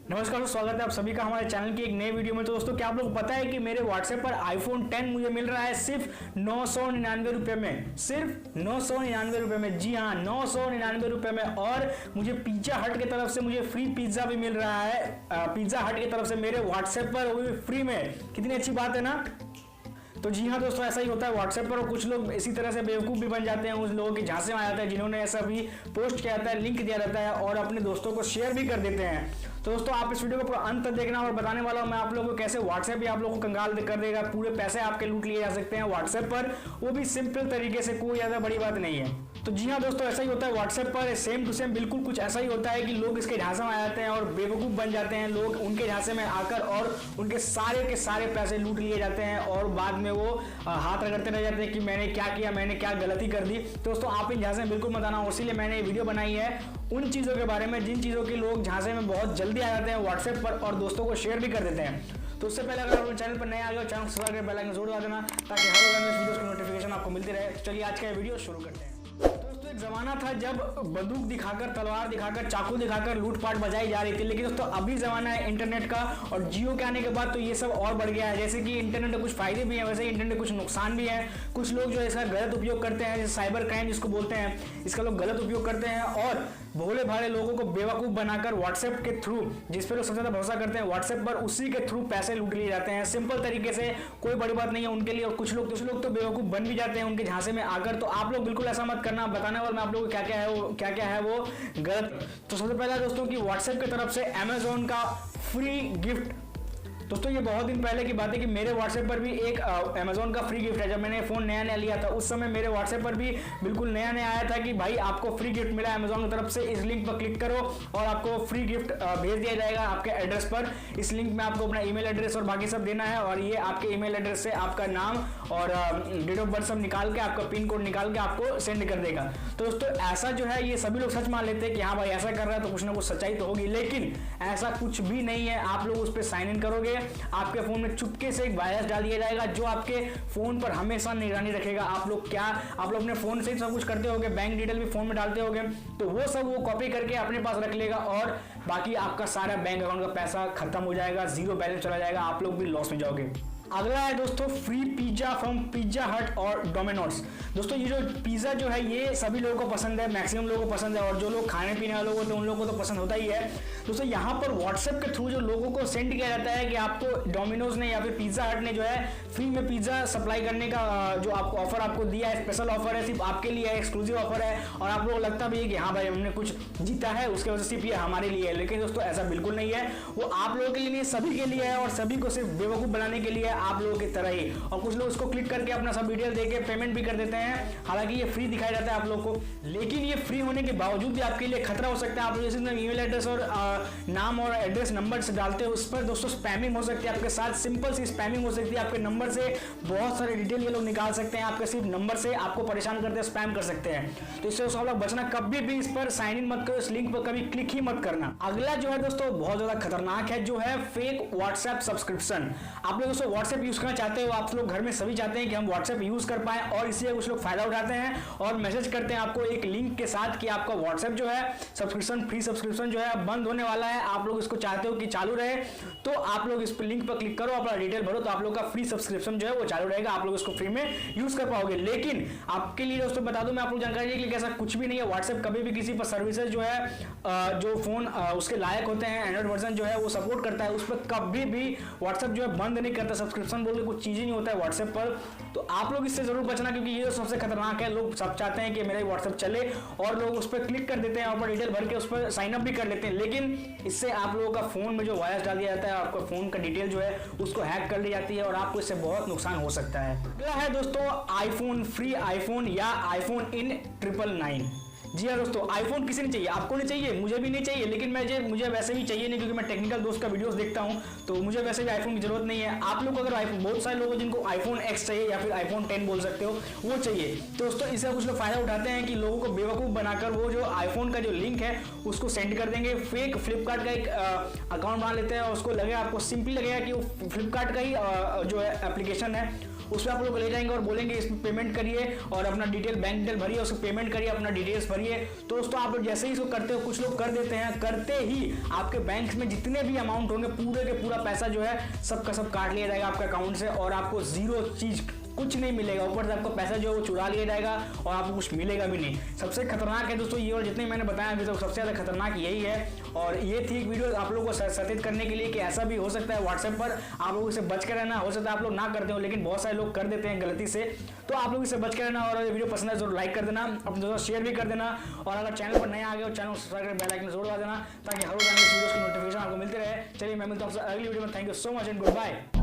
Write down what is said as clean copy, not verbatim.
नमस्कार दोस्तों, स्वागत है आप सभी का हमारे चैनल की एक नए वीडियो में। तो दोस्तों क्या आप लोग को पता है कि मेरे व्हाट्सएप पर आईफोन 10 मुझे मिल रहा है सिर्फ 999 रुपये में, सिर्फ 999 रुपये में। जी हाँ, 999 रुपये में। और मुझे पिज्जा हट की तरफ से मुझे फ्री पिज्जा भी मिल रहा है, पिज्जा हट की तरफ से मेरे व्हाट्सएप पर, वो भी फ्री में। कितनी अच्छी बात है ना। तो जी हाँ दोस्तों, ऐसा ही होता है व्हाट्सएप पर। और कुछ लोग इसी तरह से बेवकूफ़ भी बन जाते हैं, उस लोगों के झांसे में आ जाता है जिन्होंने ऐसा भी पोस्ट किया जाता है, लिंक दिया रहता है और अपने दोस्तों को शेयर भी कर देते हैं। तो दोस्तों आप इस वीडियो को पूरा अंत तक देखना और बताने वाला हूँ मैं आप लोगों को कैसे व्हाट्सएप भी आप लोगों को कंगाल कर देगा, पूरे पैसे आपके लूट लिए जा सकते हैं व्हाट्सएप पर, वो भी सिंपल तरीके से, कोई ज़्यादा बड़ी बात नहीं है। तो जी हाँ दोस्तों, ऐसा ही होता है व्हाट्सएप पर, सेम टू सेम बिल्कुल कुछ ऐसा ही होता है कि लोग इसके झांसे में आ जाते हैं और बेवकूफ़ बन जाते हैं लोग उनके झांसे में आकर, और उनके सारे के सारे पैसे लूट लिए जाते हैं और बाद में वो हाथ रगड़ते रह जाते हैं कि मैंने क्या किया, मैंने क्या गलती कर दी। तो दोस्तों आप इन झांसे में बिल्कुल मत आना, इसीलिए मैंने ये वीडियो बनाई है उन चीज़ों के बारे में जिन चीज़ों के लोग झांसे में बहुत जल्दी आ जाते हैं व्हाट्सएप पर और दोस्तों को शेयर भी कर देते हैं। तो उससे पहले अगर आप चैनल पर नए आ गए, चैनल को सब्सक्राइब करके बेल आइकन जरूर दबा देना ताकि हर रोज वीडियोस की नोटिफिकेशन आपको मिलती रहे। तो चलिए आज का वीडियो शुरू करते हैं। दोस्तों एक जमाना था जब बंदूक दिखाकर, तलवार दिखाकर, चाकू दिखाकर लूटपाट बजाई जा रही थी, लेकिन दोस्तों अभी जमाना है इंटरनेट का और जियो के आने के बाद तो ये सब और बढ़ गया है। जैसे कि इंटरनेट के कुछ फायदे भी हैं, वैसे ही इंटरनेट के कुछ नुकसान भी हैं। कुछ लोग जो इसका गलत उपयोग करते हैं, जैसे साइबर क्राइम जिसको बोलते हैं, इसका लोग गलत उपयोग करते हैं और भोले भाले लोगों को बेवकूफ़ बनाकर व्हाट्सएप के थ्रू, जिस पर लोग सबसे ज़्यादा भरोसा करते हैं व्हाट्सएप पर, उसी के थ्रू पैसे लूट लिए जाते हैं सिंपल तरीके से। कोई बड़ी बात नहीं है उनके लिए। और कुछ लोग तो बेवकूफ़ बन भी जाते हैं उनके झांसे में आकर। तो आप लोग बिल्कुल ऐसा मत करना, बताने वाला मैं आप लोगों को क्या क्या है वो गलत। तो सबसे पहला दोस्तों कि व्हाट्सएप की तरफ से अमेजोन का फ्री गिफ्ट। दोस्तों ये बहुत दिन पहले की बात है कि मेरे व्हाट्सएप पर भी एक अमेजोन का फ्री गिफ्ट है। जब मैंने फ़ोन नया लिया था उस समय मेरे व्हाट्सएप पर भी बिल्कुल नया आया था कि भाई आपको फ्री गिफ्ट मिला अमेजोन की तरफ से, इस लिंक पर क्लिक करो और आपको फ्री गिफ्ट भेज दिया जाएगा आपके एड्रेस पर। इस लिंक में आपको अपना ईमेल एड्रेस और बाकी सब देना है और ये आपके ईमेल एड्रेस से आपका नाम और डेट ऑफ बर्थ सब निकाल के, आपका पिन कोड निकाल के आपको सेंड कर देगा। तो दोस्तों ऐसा जो है, ये सभी लोग सच मान लेते हैं कि हाँ भाई ऐसा कर रहा है तो कुछ ना कुछ सच्चाई तो होगी, लेकिन ऐसा कुछ भी नहीं है। आप लोग उस पर साइन इन करोगे, आपके फोन में चुपके से एक वायरस डाल दिया जाएगा जो आपके फोन पर हमेशा निगरानी रखेगा। आप लोग अपने फोन से ही सब कुछ करते होगे, बैंक डिटेल भी फोन में डालते होगे, तो वो सब वो कॉपी करके अपने पास रख लेगा और बाकी आपका सारा बैंक अकाउंट का पैसा खत्म हो जाएगा, जीरो बैलेंस चला जाएगा, आप लोग भी लॉस में जाओगे। अगला है दोस्तों फ्री पिज्जा फ्रॉम पिज्जा हट और डोमिनोज। दोस्तों ये जो पिज्जा जो है ये सभी लोगों को पसंद है, मैक्सिमम लोगों को पसंद है और जो लोग खाने पीने वाले लोग होते हैं उन लोगों को तो पसंद होता ही है। दोस्तों यहाँ पर व्हाट्सएप के थ्रू जो लोगों को सेंड किया जाता है कि आपको डोमिनोज ने या फिर पिज्जा हट ने जो है फ्री में पिज्जा सप्लाई करने का जो आपको ऑफर आपको दिया है, स्पेशल ऑफर है, सिर्फ आपके लिए है, एक्सक्लूसिव ऑफर है और आप लोगों को लगता भी है कि हाँ भाई हमने कुछ जीता है, उसके वजह से सिर्फ ये हमारे लिए है। लेकिन दोस्तों ऐसा बिल्कुल नहीं है, वो आप लोगों के लिए नहीं, सभी के लिए है और सभी को सिर्फ बेवकूफ़ बनाने के लिए है, आप लोगों की तरह ही। और कुछ लोग इसको क्लिक करके अपना सब डिटेल देके पेमेंट भी कर देते हैं। हालांकि ये फ्री दिखाई जाता है आप लोग को, लेकिन ये फ्री होने के बावजूद भी आपके लिए खतरा हो सकता है। आप जैसे ईमेल एड्रेस और नाम और एड्रेस नंबर से डालते हो, उस पर दोस्तों स्पैमिंग हो सकती है आपके साथ, सिंपल सी स्पैमिंग हो सकती है। आपके नंबर से बहुत सारे डिटेल ये लोग निकाल सकते हैं, आपके सिर्फ नंबर से आपको परेशान करते हैं, स्पैम कर सकते हैं। तो इससे आप लोग बचना, कभी भी इस पर साइन इन मत करो, इस लिंक पर कभी क्लिक ही मत करना। अगला जो है दोस्तों बहुत ज्यादा खतरनाक है, जो है फेक व्हाट्सएप सब्सक्रिप्शन। आप लोग दोस्तों व्हाट्सएप यूज करना चाहते हो, आप लोग घर में सभी चाहते हैं कि हम व्हाट्सएप यूज कर पाए और इसलिए कुछ लोग फायदा उठाते हैं और मैसेज करते हैं आपको एक लिंक के साथ कि आपका व्हाट्सएप जो है सब्सक्रिप्शन, फ्री सब्सक्रिप्शन जो है बंद होने वाला है, आप लोग इसको चाहते हो कि चालू रहे, तो आप लोग इस लिंक पर क्लिक करो, अपना डिटेल भरो, तो आप लोग का फ्री सब्सक्रिप्शन जो है वो चालू रहेगा, आप लोग इसको फ्री में यूज कर पाओगे। लेकिन आपके लिए दोस्तों बता दूं मैं आप लोग जानकारी के लिए, ऐसा कुछ भी नहीं है। व्हाट्सएप कभी भी किसी पर सर्विसेज जो है जो फोन उसके लायक होते हैं, एंड्रॉइड वर्जन जो है वो सपोर्ट करता है, उस पर कभी भी व्हाट्सएप जो है बंद नहीं करता, सब्सक्रिप्शन बोल के कुछ चीज ही नहीं होता है व्हाट्सएप पर। तो आप लोग इससे जरूर बचना, क्योंकि ये सबसे खतरनाक है। लोग सब चाहते हैं कि मेरा व्हाट्सएप चले और लोग उस पर क्लिक कर देते हैं और डिटेल भर के उस पर साइन अप भी कर लेते हैं, लेकिन इससे आप लोगों का फोन में जो वायरस डाल दिया जाता है, आपका फोन का डिटेल जो है उसको हैक कर ली जाती है और आपको इससे बहुत नुकसान हो सकता है। अगला है दोस्तों आईफोन, फ्री आईफोन या आईफोन इन 999। जी हाँ दोस्तों, आईफोन किसी नहीं चाहिए, आपको नहीं चाहिए, मुझे भी नहीं चाहिए, लेकिन मुझे वैसे भी चाहिए नहीं, क्योंकि मैं टेक्निकल दोस्त का वीडियोस देखता हूं, तो मुझे वैसे भी आईफोन की जरूरत नहीं है। आप लोग अगर आईफोन, बहुत सारे लोग जिनको आईफोन एक्स चाहिए या फिर आईफोन 10 बोल सकते हो, वो चाहिए। तो दोस्तों इससे कुछ लोग फायदा उठाते हैं कि लोगों को बेवकूफ़ बनाकर वो जो आईफोन का जो लिंक है उसको सेंड कर देंगे। फेक फ्लिपकार्ट का एक अकाउंट बना लेते हैं और उसको लगेगा, आपको सिंपली लगेगा कि वो फ्लिपकार्ट का ही जो है एप्लीकेशन है उस पर आप लोग ले जाएंगे और बोलेंगे इसमें पेमेंट करिए और अपना डिटेल बैंक डिटेल भरिए, उसको पेमेंट करिए, अपना डिटेल्स भरिए। तो दोस्तों आप लोग जैसे ही इसको करते हो, कुछ लोग कर देते हैं, करते ही आपके बैंक में जितने भी अमाउंट होंगे पूरे के पूरा पैसा जो है सबका सब काट लिया जाएगा आपके अकाउंट से और आपको जीरो चीज कुछ नहीं मिलेगा। ऊपर से आपको पैसा जो है वो चुरा लिया जाएगा और आपको कुछ मिलेगा भी नहीं। सबसे खतरनाक है दोस्तों ये, और जितने मैंने बताया अभी तक सबसे ज्यादा खतरनाक यही है। और ये थी एक वीडियो आप लोगों को सचेत करने के लिए कि ऐसा भी हो सकता है व्हाट्सएप पर, आप लोगों से बच के रहना। हो सकता है आप लोग ना करते हो लेकिन बहुत सारे लोग कर देते हैं गलती से, तो आप लोग इससे बच के रहना। और वीडियो पसंद है जरूर लाइक कर देना, अपने दोस्तों शेयर भी कर देना, और अगर चैनल पर नया आ गए हो चैनल को सब्सक्राइब करके बेल आइकन जरूर दबा देना ताकि हर रोज आने वाली वीडियोस की नोटिफिकेशन आपको मिलते रहे। चलिए मैं मिलता हूं आपसे अगली वीडियो में। Thank you so much and good bye.